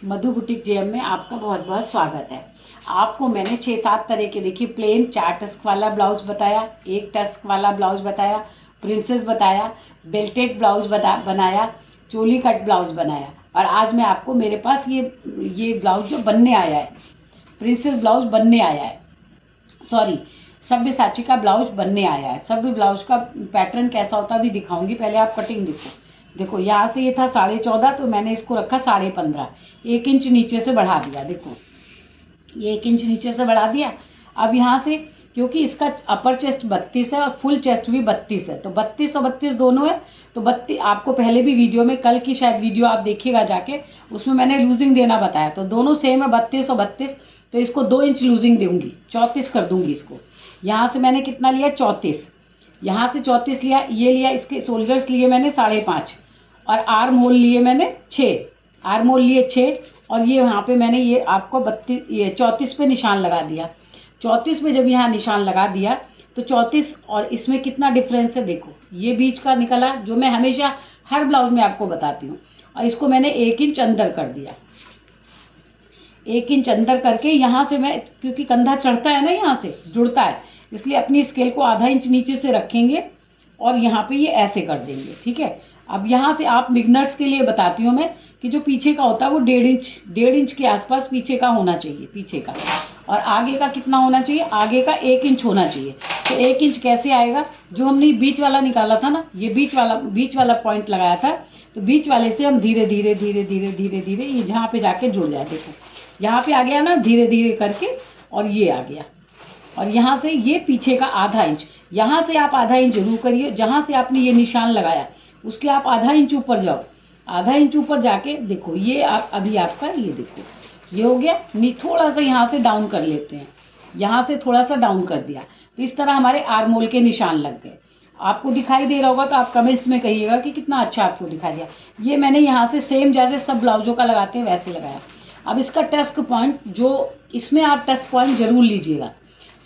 मधु boutique JM में आपका बहुत बहुत स्वागत है। आपको मैंने 6-7 तरह के देखिए प्लेन 4 टस्क वाला ब्लाउज बताया, 1 टस्क वाला ब्लाउज बताया, प्रिंसेस बताया, बेल्टेड ब्लाउज बनाया, चोली कट ब्लाउज बनाया। और आज मैं आपको मेरे पास ये ब्लाउज जो बनने आया है, प्रिंसेस ब्लाउज बनने आया है, सॉरी सब्यसाची का ब्लाउज बनने आया है। सभी ब्लाउज का पैटर्न कैसा होता है भी दिखाऊंगी। पहले आप कटिंग देखो यहाँ से ये था 14.5, तो मैंने इसको रखा 15.5, 1 इंच नीचे से बढ़ा दिया। देखो ये 1 इंच नीचे से बढ़ा दिया। अब यहाँ से क्योंकि इसका अपर चेस्ट 32 है और फुल चेस्ट भी 32 है, तो 32 और 32 दोनों है। तो 32 आपको पहले भी वीडियो में, कल की शायद वीडियो आप देखिएगा जाके, उसमें मैंने लूजिंग देना बताया। तो दोनों सेम है 32 और 32, तो इसको 2 इंच लूजिंग दूंगी, 34 कर दूंगी इसको। यहाँ से मैंने कितना लिया 34, यहाँ से 34 लिया, ये लिया, इसके शोल्डर्स लिए मैंने 5.5 और आर्म होल लिए मैंने 6, आर्म होल लिए 6। और ये यहाँ पे मैंने ये आपको 34 पे निशान लगा दिया। 34 पे जब यहाँ निशान लगा दिया तो 34 और इसमें कितना डिफरेंस है देखो, ये बीच का निकला जो मैं हमेशा हर ब्लाउज में आपको बताती हूँ। और इसको मैंने 1 इंच अंदर कर दिया, 1 इंच अंदर करके यहाँ से मैं, क्योंकि कंधा चढ़ता है ना, यहाँ से जुड़ता है, इसलिए अपनी स्केल को आधा इंच नीचे से रखेंगे और यहाँ पे ये ऐसे कर देंगे। ठीक है। अब यहाँ से आप बिगनर्स के लिए बताती हूँ मैं कि जो पीछे का होता है वो 1.5 इंच के आसपास पीछे का होना चाहिए, पीछे का। और आगे का कितना होना चाहिए, आगे का 1 इंच होना चाहिए। तो 1 इंच कैसे आएगा, जो हमने बीच वाला निकाला था ना, ये बीच वाला पॉइंट लगाया था, तो बीच वाले से हम धीरे धीरे धीरे धीरे धीरे धीरे ये जहाँ पे जाके जुड़ जाए। देखो यहाँ पे आ गया ना, धीरे धीरे करके, और ये आ गया। और यहाँ से ये पीछे का आधा इंच, यहाँ से आप आधा इंच जरूर करिए, जहाँ से आपने ये निशान लगाया उसके आप आधा इंच ऊपर जाओ। आधा इंच ऊपर जाके देखो ये आप अभी आपका ये देखो ये हो गया। थोड़ा सा यहाँ से डाउन कर लेते हैं, यहाँ से थोड़ा सा डाउन कर दिया, तो इस तरह हमारे आर्म होल के निशान लग गए। आपको दिखाई दे रहा होगा तो आप कमेंट्स में कहिएगा कि कितना अच्छा आपको दिखाई दिया। ये मैंने यहाँ से सेम जैसे सब ब्लाउजों का लगाते हैं वैसे लगाया। अब इसका टस्क पॉइंट, जो इसमें आप टस्क पॉइंट जरूर लीजिएगा,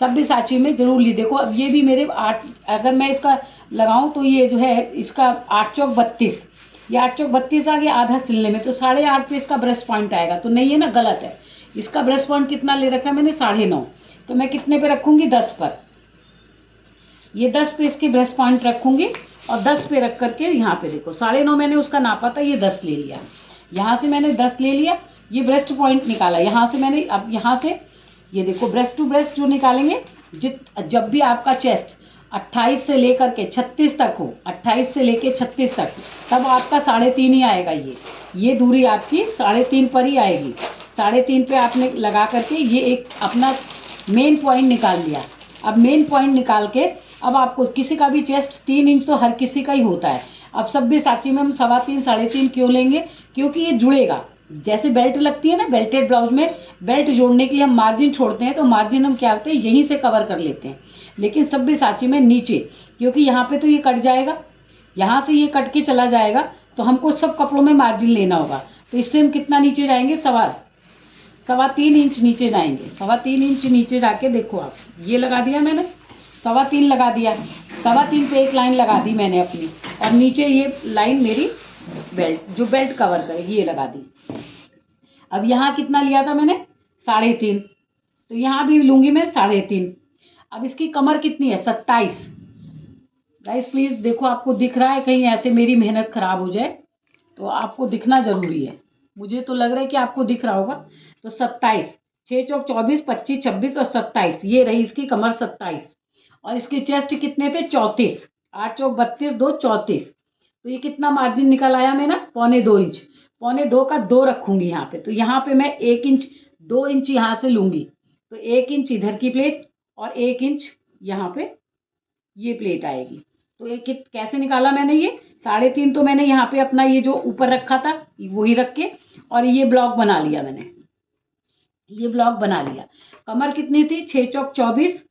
सब्यसाची में जरूर ली। देखो अब ये भी मेरे 8, अगर मैं इसका लगाऊं तो ये जो है इसका 8 चौक 32, ये 8 चौक 32 आ गया आधा सिलने में, तो 8.5 पे इसका ब्रेस्ट पॉइंट आएगा। तो नहीं है ना, गलत है। इसका ब्रेस्ट पॉइंट कितना ले रखा है मैंने 9.5, तो मैं कितने पे रखूंगी 10 पर, ये 10 पे इसके ब्रेस्ट पॉइंट रखूंगी। और 10 पे रख करके यहाँ पे देखो 9.5 मैंने उसका नापा था, ये 10 ले लिया। यहाँ से मैंने 10 ले लिया, ये ब्रेस्ट पॉइंट निकाला। यहाँ से मैंने, अब यहाँ से ये देखो ब्रेस्ट टू ब्रेस्ट जो निकालेंगे, जब भी आपका चेस्ट 28 से लेकर के 36 तक हो, 28 से लेके 36 तक, तब आपका 3.5 ही आएगा। ये दूरी आपकी 3.5 पर ही आएगी। 3.5 पे आपने लगा करके ये एक अपना मेन पॉइंट निकाल लिया। अब मेन पॉइंट निकाल के अब आपको किसी का भी चेस्ट 3 इंच तो हर किसी का ही होता है। अब सब्यसाची में हम 3.25 3.5 क्यों लेंगे, क्योंकि ये जुड़ेगा। जैसे बेल्ट लगती है ना, बेल्टेड ब्लाउज में बेल्ट जोड़ने के लिए हम मार्जिन छोड़ते हैं, तो मार्जिन हम क्या होते हैं यहीं से कवर कर लेते हैं। लेकिन सब्यसाची में नीचे, क्योंकि यहाँ पे तो ये कट जाएगा, यहाँ से ये कट के चला जाएगा, तो हमको सब कपड़ों में मार्जिन लेना होगा। तो इससे हम कितना नीचे जाएंगे, 3.25 इंच नीचे जाएंगे। 3.25 इंच नीचे जाके देखो आप, ये लगा दिया मैंने, 3.25 लगा दिया। 3.25 पे एक लाइन लगा दी मैंने अपनी, और नीचे ये लाइन मेरी बेल्ट, जो बेल्ट कवर करे, ये लगा दी। अब यहाँ कितना लिया था मैंने 3.5, तो यहाँ भी लूंगी मैं 3.5। अब इसकी कमर कितनी है 27। गाइस प्लीज देखो, आपको दिख रहा है, कहीं ऐसे मेरी मेहनत खराब हो जाए, तो आपको दिखना जरूरी है। मुझे तो लग रहा है कि आपको दिख रहा होगा। तो 27, 6 चौक 24, 25, 26 और 27, ये रही इसकी कमर 27। और इसके चेस्ट कितने थे 34, 8 चौक 32, 2 34, तो ये कितना मार्जिन निकल आया मेरा 2.25 इंच। 2.25 का 2 रखूंगी यहाँ पे, तो यहाँ पे मैं 1 इंच 2 इंच यहाँ से लूंगी, तो 1 इंच इधर की प्लेट और 1 इंच यहाँ पे ये प्लेट आएगी। तो एक कैसे निकाला मैंने, ये 3.5 तो मैंने यहाँ पे अपना ये जो ऊपर रखा था वही रख के, और ये ब्लॉक बना लिया मैंने, ये ब्लॉक बना लिया। कमर कितनी थी 6 चौक 24,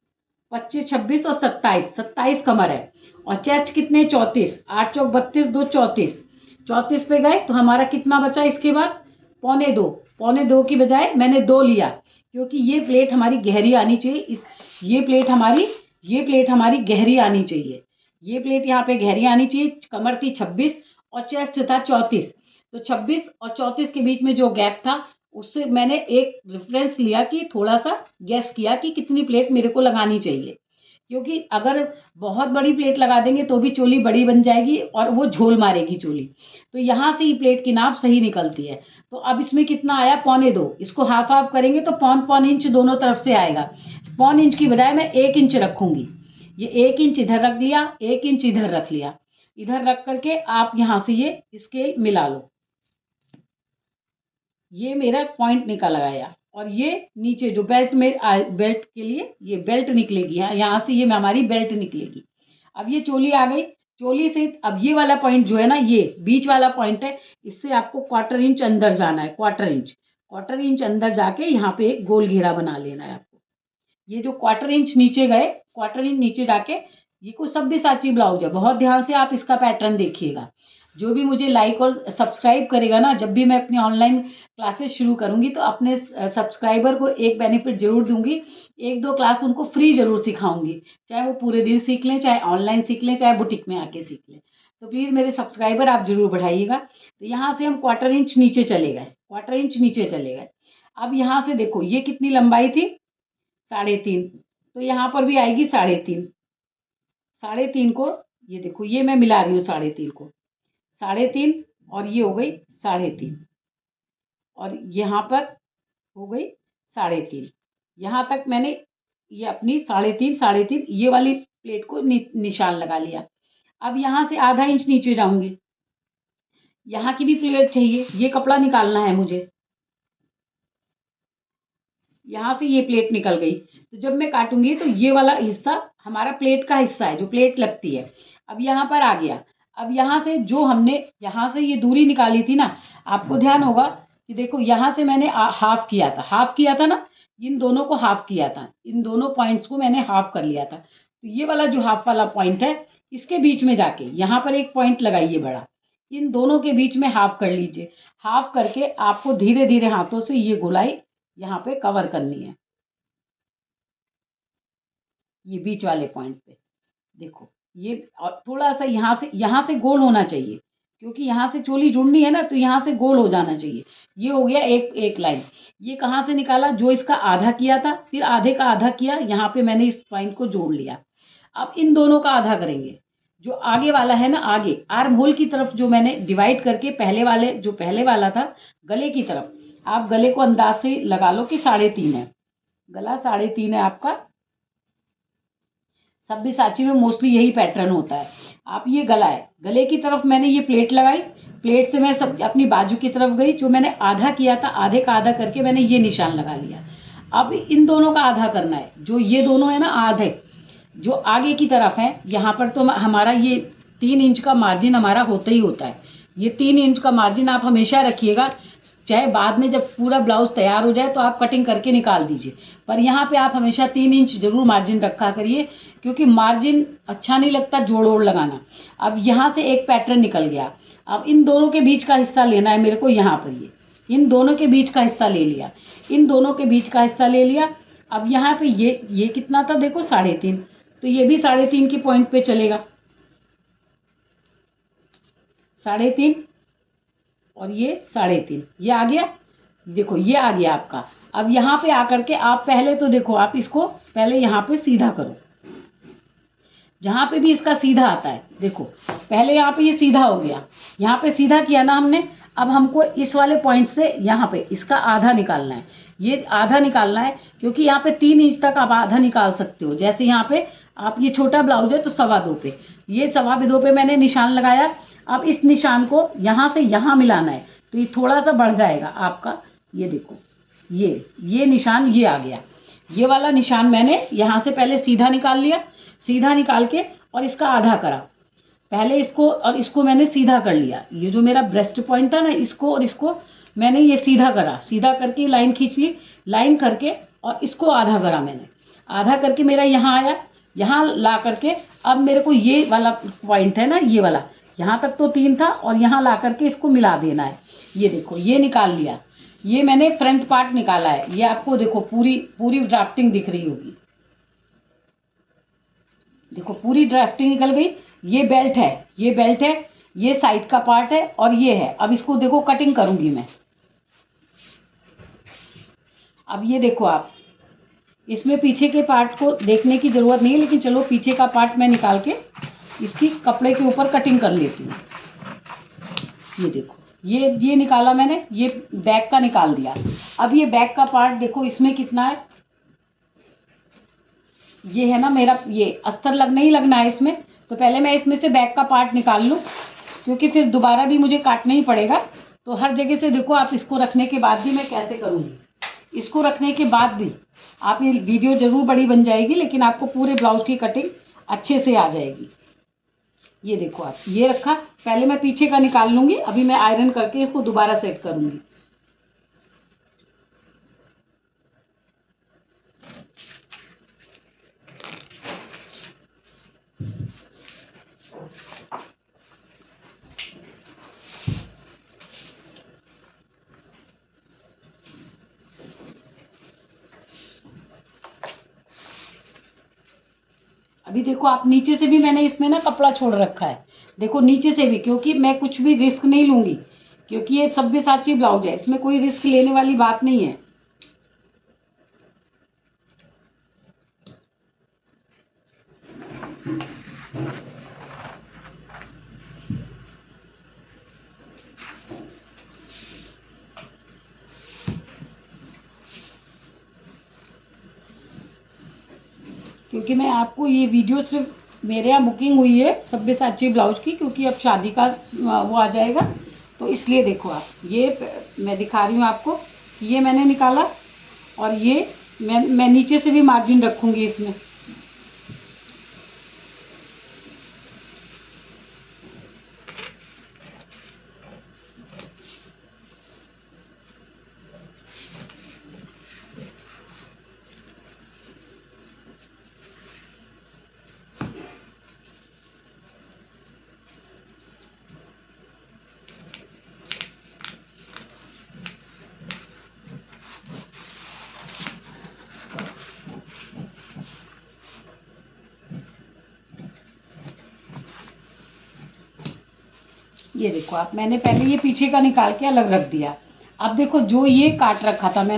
25, 26 और 27 कमर है। और चेस्ट कितने 34, 8 चौक 32, 2 34, 34 पे गए, तो हमारा कितना बचा इसके बाद 2.25 की बजाय मैंने 2 लिया, क्योंकि ये प्लेट हमारी गहरी आनी चाहिए। ये प्लेट हमारी गहरी आनी चाहिए, ये प्लेट यहाँ पे गहरी आनी चाहिए। कमर थी 26 और चेस्ट था 34, तो 26 और 34 के बीच में जो गैप था उससे मैंने एक रेफरेंस लिया कि थोड़ा सा गेस किया कि कितनी प्लेट मेरे को लगानी चाहिए, क्योंकि अगर बहुत बड़ी प्लेट लगा देंगे तो भी चोली बड़ी बन जाएगी और वो झोल मारेगी चोली। तो यहाँ से ही प्लेट की नाप सही निकलती है। तो अब इसमें कितना आया, 1.25, इसको हाफ हाफ करेंगे तो 1.25 इंच दोनों तरफ से आएगा। 1.25 इंच की बजाय मैं 1 इंच रखूंगी। ये 1 इंच इधर रख लिया, 1 इंच इधर रख लिया। इधर रख करके आप यहाँ से ये स्केल मिला लो। ये मेरा पॉइंट निकल आया और ये नीचे जो बेल्ट में बेल्ट के लिए ये बेल्ट निकलेगी, यहाँ से ये हमारी बेल्ट निकलेगी। अब ये चोली आ गई। चोली से अब ये वाला पॉइंट जो है ना, ये बीच वाला पॉइंट है, इससे आपको 1/4 इंच अंदर जाना है। 1/4 इंच अंदर जाके यहाँ पे एक गोल घेरा बना लेना है आपको। ये जो 1/4 इंच नीचे गए, 1/4 इंच नीचे जाके, ये कुछ सब्यसाची ब्लाउज है। बहुत ध्यान से आप इसका पैटर्न देखिएगा। जो भी मुझे लाइक और सब्सक्राइब करेगा ना, जब भी मैं अपनी ऑनलाइन क्लासेस शुरू करूंगी तो अपने सब्सक्राइबर को एक बेनिफिट जरूर दूंगी, 1-2 क्लास उनको फ्री जरूर सिखाऊंगी। चाहे वो पूरे दिन सीख लें, चाहे ऑनलाइन सीख लें, चाहे बुटीक में आके सीख लें। तो प्लीज़ मेरे सब्सक्राइबर आप जरूर बढ़ाइएगा। तो यहाँ से हम 1/4 इंच नीचे चले गए, 1/4 इंच नीचे चले गए। अब यहाँ से देखो ये कितनी लंबाई थी, 3.5। तो यहाँ पर भी आएगी 3.5। 3.5 को ये देखो, ये मैं मिला रही हूँ 3.5 को, 3.5 और ये हो गई 3.5 और यहाँ पर हो गई 3.5। यहाँ तक मैंने ये अपनी 3.5 ये वाली प्लेट को निशान लगा लिया। अब यहाँ से आधा इंच नीचे जाऊंगी, यहाँ की भी प्लेट चाहिए, ये कपड़ा निकालना है मुझे। यहाँ से ये प्लेट निकल गई, तो जब मैं काटूंगी तो ये वाला हिस्सा हमारा प्लेट का हिस्सा है, जो प्लेट लगती है। अब यहाँ पर आ गया। अब यहाँ से जो हमने यहाँ से ये दूरी निकाली थी ना, आपको ध्यान होगा कि देखो यहाँ से मैंने हाफ किया था ना, इन दोनों को हाफ किया था, इन दोनों पॉइंट्स को मैंने हाफ कर लिया था। तो ये वाला जो हाफ वाला पॉइंट है, इसके बीच में जाके यहाँ पर एक पॉइंट लगाइए बड़ा, इन दोनों के बीच में हाफ कर लीजिए। हाफ करके आपको धीरे धीरे हाथों से ये गोलाई यहाँ पे कवर करनी है, ये बीच वाले पॉइंट पे देखो ये। और थोड़ा सा यहाँ से गोल होना चाहिए, क्योंकि यहाँ से चोली जुड़नी है ना, तो यहाँ से गोल हो जाना चाहिए। ये हो गया एक लाइन। ये कहाँ से निकाला, जो इसका आधा किया था, फिर आधे का आधा किया, यहाँ पे मैंने इस पॉइंट को जोड़ लिया। अब इन दोनों का आधा करेंगे। जो आगे वाला है ना, आगे आर्म होल की तरफ जो मैंने डिवाइड करके पहले वाला था गले की तरफ, आप गले को अंदाज से लगा लो कि 3.5 है, गला 3.5 है आपका। सब्यसाची में मोस्टली यही पैटर्न होता है। आप ये गला है, गले की तरफ मैंने ये प्लेट लगाई, प्लेट से मैं सब अपनी बाजू की तरफ गई, जो मैंने आधा किया था आधे का आधा करके मैंने ये निशान लगा लिया। अब इन दोनों का आधा करना है, जो ये दोनों है ना आधे, जो आगे की तरफ है, यहाँ पर तो हमारा ये 3 इंच का मार्जिन हमारा होता ही होता है। ये 3 इंच का मार्जिन आप हमेशा रखिएगा, चाहे बाद में जब पूरा ब्लाउज तैयार हो जाए तो आप कटिंग करके निकाल दीजिए, पर यहाँ पे आप हमेशा 3 इंच जरूर मार्जिन रखा करिए, क्योंकि मार्जिन अच्छा नहीं लगता जोड़ ओड़ लगाना। अब यहाँ से एक पैटर्न निकल गया। अब इन दोनों के बीच का हिस्सा लेना है मेरे को, यहाँ पर ये इन दोनों के बीच का हिस्सा ले लिया, इन दोनों के बीच का हिस्सा ले लिया। अब यहाँ पे ये कितना था देखो, 3.5, तो ये भी 3.5 की पॉइंट पे चलेगा, 3.5 और ये 3.5, ये आ गया। देखो ये आ गया आपका। अब यहाँ पे आकर के आप पहले तो देखो, आप इसको पहले यहाँ पे सीधा करो, जहाँ पे भी इसका सीधा आता है देखो, पहले यहाँ पे ये सीधा हो गया, यहाँ पे सीधा किया ना हमने। अब हमको इस वाले पॉइंट से यहाँ पे इसका आधा निकालना है, ये आधा निकालना है, क्योंकि यहाँ पे 3 इंच तक आप आधा निकाल सकते हो। जैसे यहाँ पे आप, ये छोटा ब्लाउज है तो 2.25 पे, ये 2.25 पे मैंने निशान लगाया। अब इस निशान को यहाँ से यहाँ मिलाना है, तो ये थोड़ा सा बढ़ जाएगा आपका। ये देखो ये निशान ये आ गया, ये वाला निशान मैंने यहाँ से पहले सीधा निकाल लिया, सीधा निकाल के और इसका आधा करा पहले, इसको और इसको मैंने सीधा कर लिया। ये जो मेरा ब्रेस्ट पॉइंट था ना, इसको और इसको मैंने ये सीधा करा, सीधा करके लाइन खींच ली, लाइन करके और इसको आधा करा मैंने, आधा करके मेरा यहाँ आया, यहाँ ला करके अब मेरे को ये वाला पॉइंट है ना, ये वाला, यहाँ तक तो 3 था और यहाँ ला करके इसको मिला देना है। ये देखो ये निकाल लिया, ये मैंने फ्रंट पार्ट निकाला है। ये आपको देखो पूरी ड्राफ्टिंग दिख रही होगी, देखो पूरी ड्राफ्टिंग निकल गई। ये बेल्ट है, ये बेल्ट है, ये साइड का पार्ट है और ये है। अब इसको देखो कटिंग करूंगी मैं, अब ये देखो आप, इसमें पीछे के पार्ट को देखने की ज़रूरत नहीं है, लेकिन चलो पीछे का पार्ट मैं निकाल के इसकी कपड़े के ऊपर कटिंग कर लेती हूँ। ये देखो, ये निकाला मैंने, ये बैक का निकाल दिया। अब ये बैक का पार्ट देखो, इसमें कितना है, ये है ना मेरा, ये अस्तर नहीं लगना है इसमें। तो पहले मैं इसमें से बैक का पार्ट निकाल लूँ, क्योंकि फिर दोबारा भी मुझे काटना ही पड़ेगा। तो हर जगह से देखो आप, इसको रखने के बाद भी मैं कैसे करूँगी, इसको रखने के बाद भी आप, ये वीडियो ज़रूर बड़ी बन जाएगी, लेकिन आपको पूरे ब्लाउज की कटिंग अच्छे से आ जाएगी। ये देखो आप, ये रखा, पहले मैं पीछे का निकाल लूँगी, अभी मैं आयरन करके इसको दोबारा सेट करूँगी। अभी देखो आप, नीचे से भी मैंने इसमें ना कपड़ा छोड़ रखा है, देखो नीचे से भी, क्योंकि मैं कुछ भी रिस्क नहीं लूँगी, क्योंकि ये सब्यसाची ब्लाउज है, इसमें कोई रिस्क लेने वाली बात नहीं है। क्योंकि मैं आपको ये वीडियो सिर्फ मेरे यहाँ बुकिंग हुई है सब्यसाची ब्लाउज की, क्योंकि अब शादी का वो आ जाएगा, तो इसलिए देखो आप, ये मैं दिखा रही हूँ आपको, ये मैंने निकाला, और ये मैं नीचे से भी मार्जिन रखूँगी इसमें। ये देखो आप, मैंने पहले ये पीछे का निकाल के अलग रख दिया। अब देखो, जो ये काट रखा था मैंने,